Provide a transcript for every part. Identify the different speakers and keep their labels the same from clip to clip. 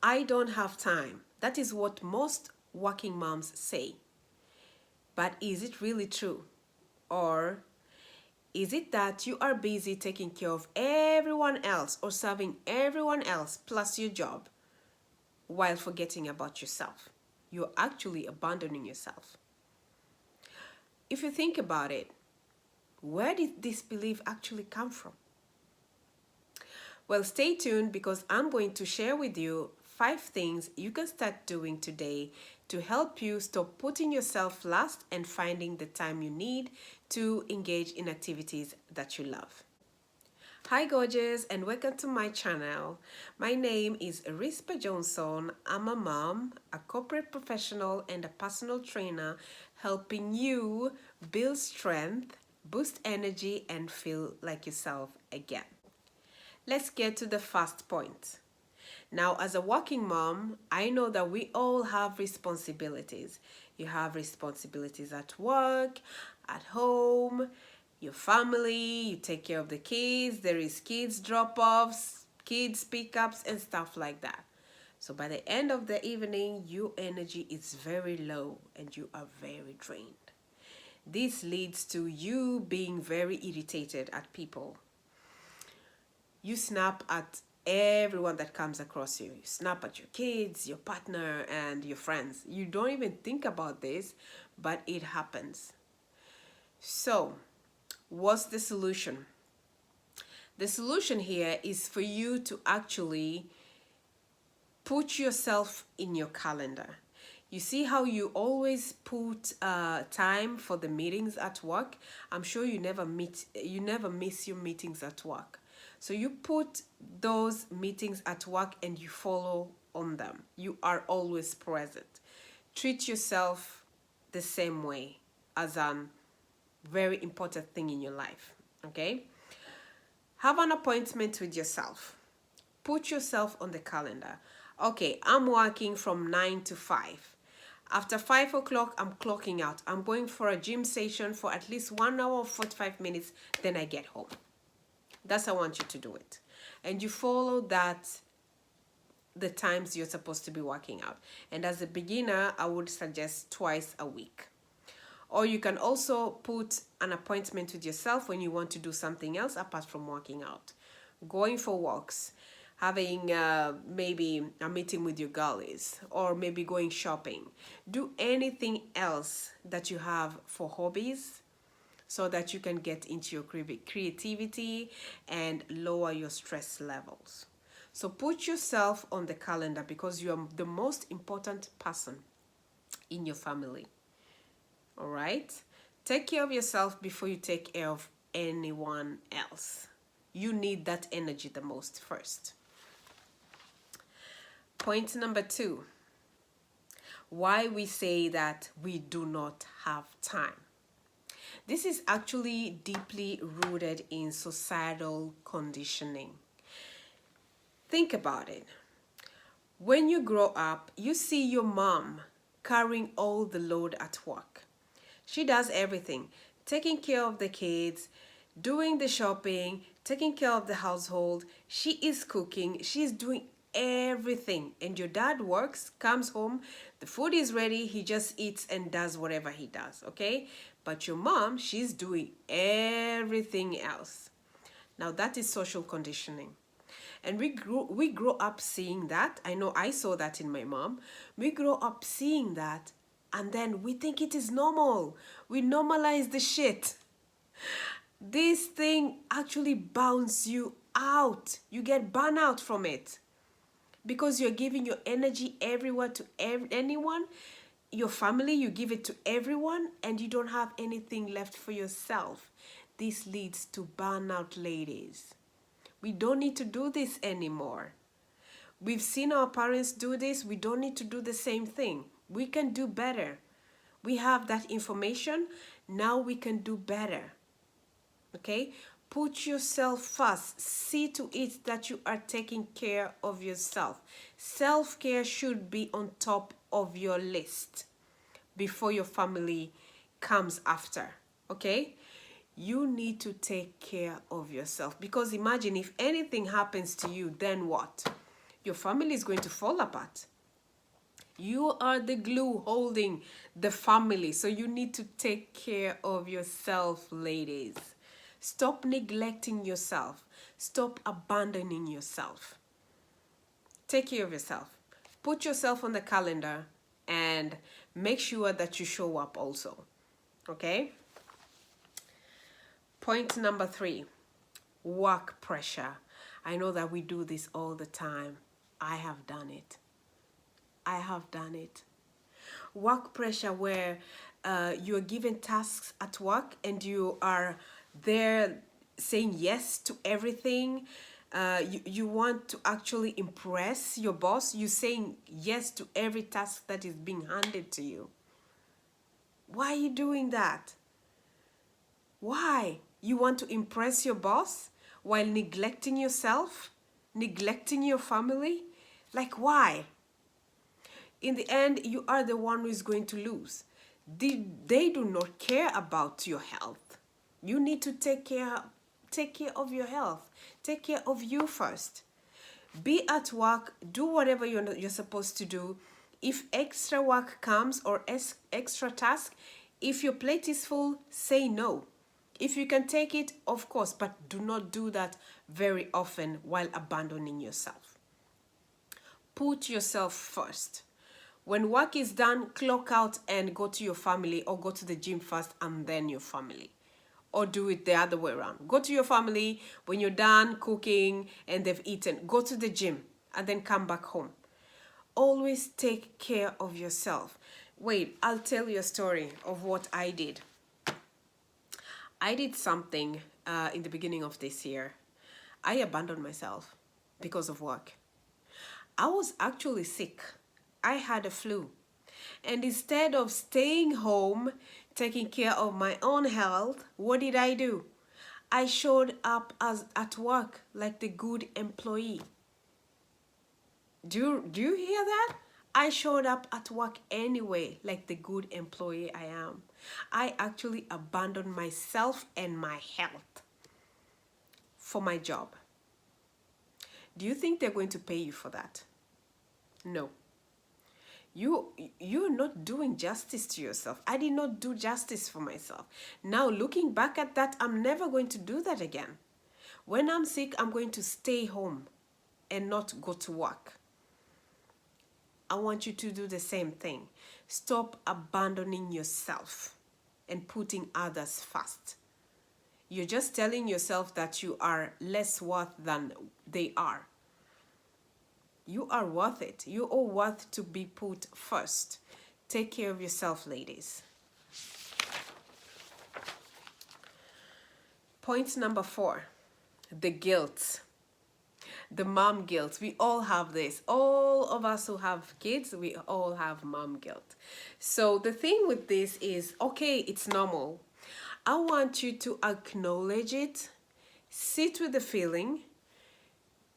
Speaker 1: I don't have time. That is what most working moms say. But is it really true? Or is it that you are busy taking care of everyone else or serving everyone else plus your job while forgetting about yourself? You're actually abandoning yourself. If you think about it, where did this belief actually come from? Well, stay tuned because I'm going to share with you 5 things you can start doing today to help you stop putting yourself last and finding the time you need to engage in activities that you love. Hi gorgeous and welcome to my channel. My name is Rispa Johnson. I'm a mom, a corporate professional and a personal trainer helping you build strength, boost energy and feel like yourself again. Let's get to the first point. Now, as a working mom, I know that we all have responsibilities. You have responsibilities at work, at home, your family, you take care of the kids, there is kids drop-offs, kids pickups and stuff like that. So by the end of the evening, your energy is very low and you are very drained. This leads to you being very irritated at people. You snap at everyone that comes across you. You snap at your kids, your partner, and your friends. You don't even think about this, but it happens. So, what's the solution? The solution here is for you to actually put yourself in your calendar. You see how you always put time for the meetings at work? I'm sure you never miss your meetings at work. So you put those meetings at work and you follow on them. You are always present. Treat yourself the same way as a very important thing in your life, okay? Have an appointment with yourself. Put yourself on the calendar. Okay, I'm working from 9 to 5. After 5 o'clock, I'm clocking out. I'm going for a gym session for at least 1 hour 45 minutes, then I get home. That's how I want you to do it. And you follow that, the times you're supposed to be working out. And as a beginner, I would suggest twice a week. Or you can also put an appointment with yourself when you want to do something else apart from working out. Going for walks, having maybe a meeting with your girlies, or maybe going shopping. Do anything else that you have for hobbies so that you can get into your creativity and lower your stress levels. So put yourself on the calendar because you are the most important person in your family. All right? Take care of yourself before you take care of anyone else. You need that energy the most first. Point number 2. Why we say that we do not have time. This is actually deeply rooted in societal conditioning. Think about it. When you grow up, you see your mom carrying all the load at work. She does everything, taking care of the kids, doing the shopping, taking care of the household. She is cooking, she's doing everything. And your dad works, comes home, the food is ready, he just eats and does whatever he does, okay? But your mom, she's doing everything else. Now that is social conditioning. And we grow up seeing that. I know I saw that in my mom. We grow up seeing that and then we think it is normal. We normalize the shit. This thing actually bounces you out. You get burnout from it. Because you're giving your energy everywhere to anyone. Your family, you give it to everyone and you don't have anything left for yourself. This leads to burnout, ladies. We don't need to do this anymore. We've seen our parents do this. We don't need to do the same thing. We can do better. We have that information. Now we can do better. Okay? Put yourself first. See to it that you are taking care of yourself. Self-care should be on top of your list before your family comes after. Okay? You need to take care of yourself because imagine if anything happens to you, then what? your family is going to fall apart. You are the glue holding the family. So you need to take care of yourself, ladies. Stop neglecting yourself. Stop abandoning yourself. Take care of yourself. Put yourself on the calendar and make sure that you show up also. Okay? Point number 3, work pressure. I know that we do this all the time. I have done it. I have done it. Work pressure where you're given tasks at work and you are there saying yes to everything. You want to actually impress your boss. You're saying yes to every task that is being handed to you. Why are you doing that? Why? You want to impress your boss while neglecting yourself? Neglecting your family? Like, why? In the end, you are the one who is going to lose. They do not care about your health. You need to take care of your health. Take care of you first. Be at work, do whatever you're supposed to do. If extra work comes or extra task, if your plate is full, say no. If you can take it, of course, but do not do that very often while abandoning yourself. Put yourself first. When work is done, clock out and go to your family, or go to the gym first and then your family. Or do it the other way around. Go to your family when you're done cooking and they've eaten. Go to the gym and then come back home. Always take care of yourself. Wait, I'll tell you a story of what I did. I did something in the beginning of this year. I abandoned myself because of work. I was actually sick. I had a flu. And instead of staying home, taking care of my own health, what did I do? I showed up at work like the good employee. Do you hear that? I showed up at work anyway, like the good employee I am. I actually abandoned myself and my health for my job. Do you think they're going to pay you for that? No. You're not doing justice to yourself. I did not do justice for myself. Now, looking back at that, I'm never going to do that again. When I'm sick, I'm going to stay home and not go to work. I want you to do the same thing. Stop abandoning yourself and putting others first. You're just telling yourself that you are less worth than they are. You are worth it. You are worth to be put first. Take care of yourself, ladies. Point number 4, the guilt. The mom guilt. We all have this. All of us who have kids, we all have mom guilt. So the thing with this is, okay, it's normal. I want you to acknowledge it, sit with the feeling,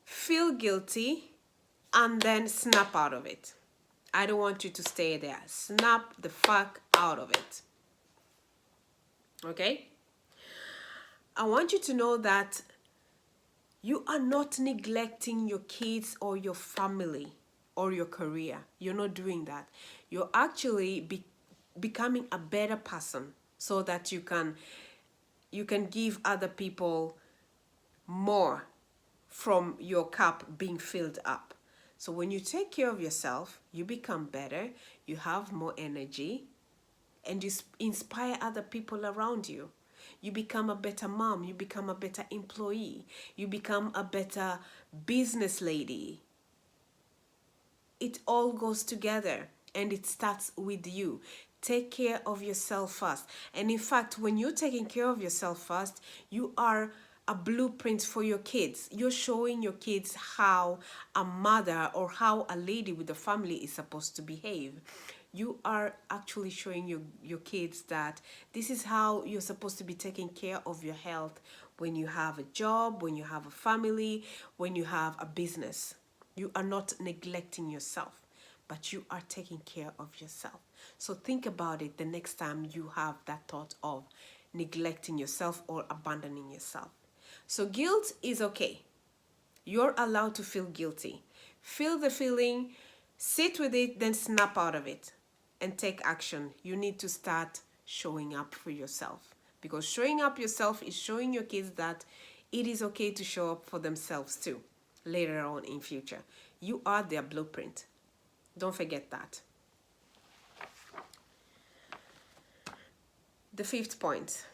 Speaker 1: feel guilty, and then snap out of it. I don't want you to stay there. Snap the fuck out of it. Okay? I want you to know that you are not neglecting your kids or your family or your career. You're not doing that. You're actually becoming a better person so that you can give other people more from your cup being filled up. So when you take care of yourself, you become better, you have more energy, and you inspire other people around you. You become a better mom, you become a better employee, you become a better business lady. It all goes together and it starts with you. Take care of yourself first. And in fact, when you're taking care of yourself first, you are a blueprint for your kids. You're showing your kids how a mother or how a lady with a family is supposed to behave. You are actually showing your kids that this is how you're supposed to be taking care of your health when you have a job, when you have a family, when you have a business. You are not neglecting yourself, but you are taking care of yourself. So think about it the next time you have that thought of neglecting yourself or abandoning yourself. So guilt is okay. You're allowed to feel guilty. Feel the feeling, sit with it, then snap out of it and take action. You need to start showing up for yourself, because showing up yourself is showing your kids that it is okay to show up for themselves too later on in future. You are their blueprint. Don't forget that. The fifth point,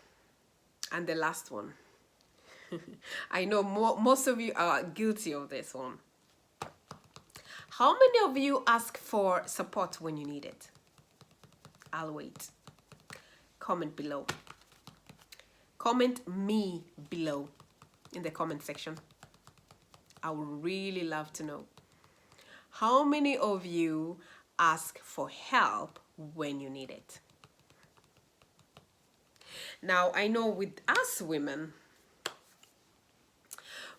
Speaker 1: and the last one. I know most of you are guilty of this one. How many of you ask for support when you need it? I'll wait. Comment below. Comment me below in the comment section. I would really love to know. How many of you ask for help when you need it? Now, I know with us women,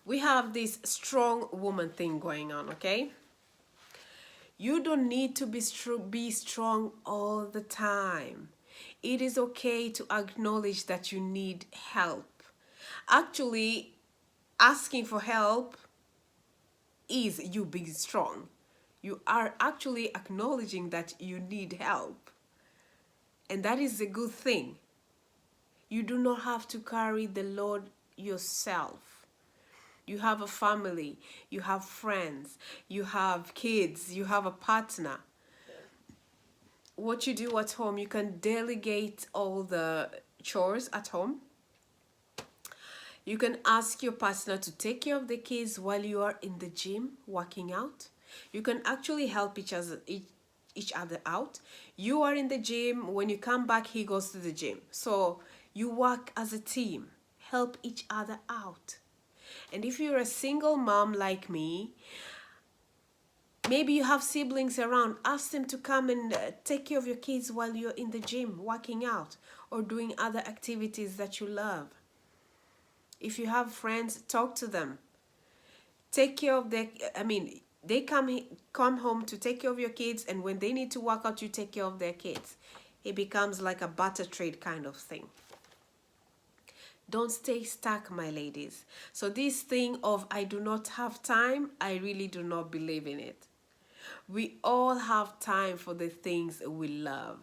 Speaker 1: we have this strong woman thing going on, okay? You don't need to be strong all the time. It is okay to acknowledge that you need help. Actually, asking for help is you being strong. You are actually acknowledging that you need help. And that is a good thing. You do not have to carry the load yourself. You have a family, you have friends, you have kids, you have a partner. What you do at home, you can delegate all the chores at home. You can ask your partner to take care of the kids while you are in the gym working out. You can actually help each other out. You are in the gym, when you come back, he goes to the gym. So you work as a team, help each other out. And if you're a single mom like me, maybe you have siblings around, ask them to come and take care of your kids while you're in the gym working out or doing other activities that you love. If you have friends, talk to them. Take care of they come home to take care of your kids, and when they need to work out, you take care of their kids. It becomes like a barter trade kind of thing. Don't stay stuck, my ladies. So this thing of I do not have time, I really do not believe in it. We all have time for the things we love.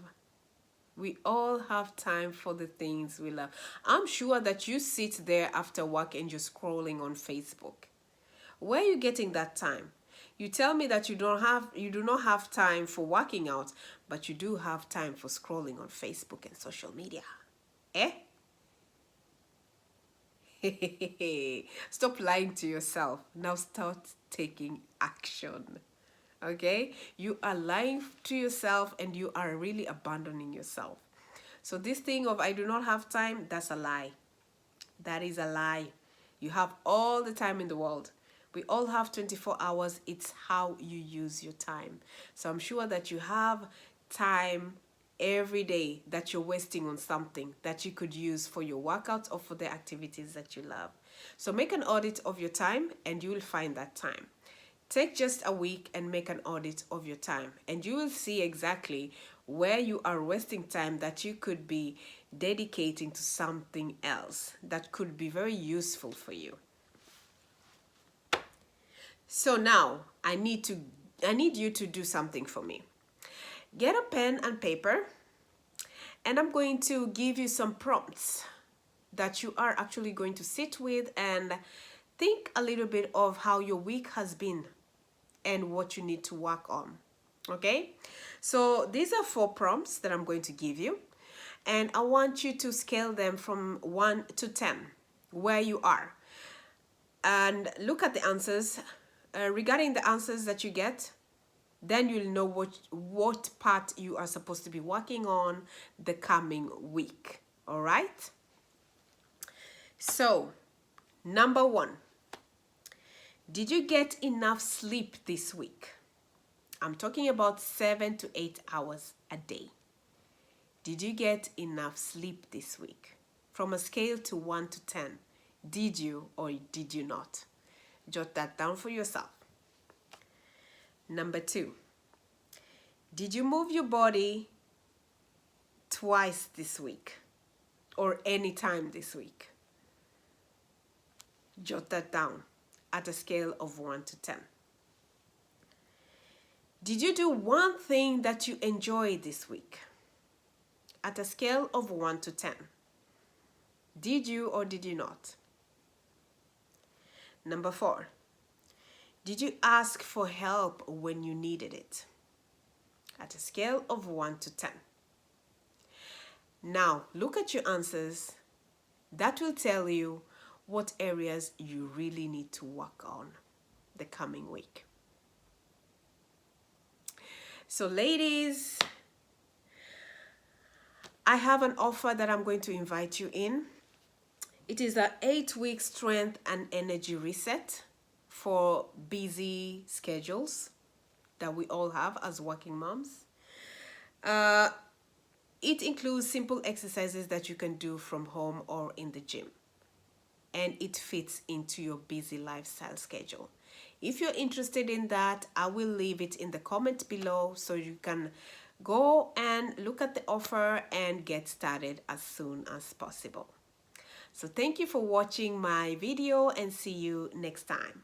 Speaker 1: We all have time for the things we love. I'm sure that you sit there after work and you're scrolling on Facebook. Where are you getting that time? You tell me that you do not have time for working out, but you do have time for scrolling on Facebook and social media. Eh? Stop lying to yourself. Now start taking action. Okay? You are lying to yourself and you are really abandoning yourself. So this thing of I do not have time, that's a lie. That is a lie. You have all the time in the world. We all have 24 hours. It's how you use your time. So I'm sure that you have time every day that you're wasting on something that you could use for your workouts or for the activities that you love. So make an audit of your time and you will find that time. Take just a week and make an audit of your time, and you will see exactly where you are wasting time that you could be dedicating to something else that could be very useful for you. So now I need you to do something for me. Get a pen and paper, and I'm going to give you some prompts that you are actually going to sit with and think a little bit of how your week has been and what you need to work on. Okay? So these are 4 prompts that I'm going to give you, and I want you to scale them from 1 to 10 where you are, and look at the answers. Regarding the answers that you get, then you'll know what part you are supposed to be working on the coming week. All right? So, number 1, did you get enough sleep this week? I'm talking about 7 to 8 hours a day. Did you get enough sleep this week? From a scale to 1 to 10, did you or did you not? Jot that down for yourself. Number 2, did you move your body twice this week or any time this week? Jot that down at a scale of 1 to 10. Did you do one thing that you enjoyed this week? At a scale of 1 to 10. Did you or did you not? Number 4. Did you ask for help when you needed it? At a scale of 1 to 10. Now, look at your answers. That will tell you what areas you really need to work on the coming week. So, ladies, I have an offer that I'm going to invite you in. It is an 8-week strength and energy reset for busy schedules that we all have as working moms. It includes simple exercises that you can do from home or in the gym, and it fits into your busy lifestyle schedule. If you're interested in that, I will leave it in the comment below so you can go and look at the offer and get started as soon as possible. So thank you for watching my video and see you next time.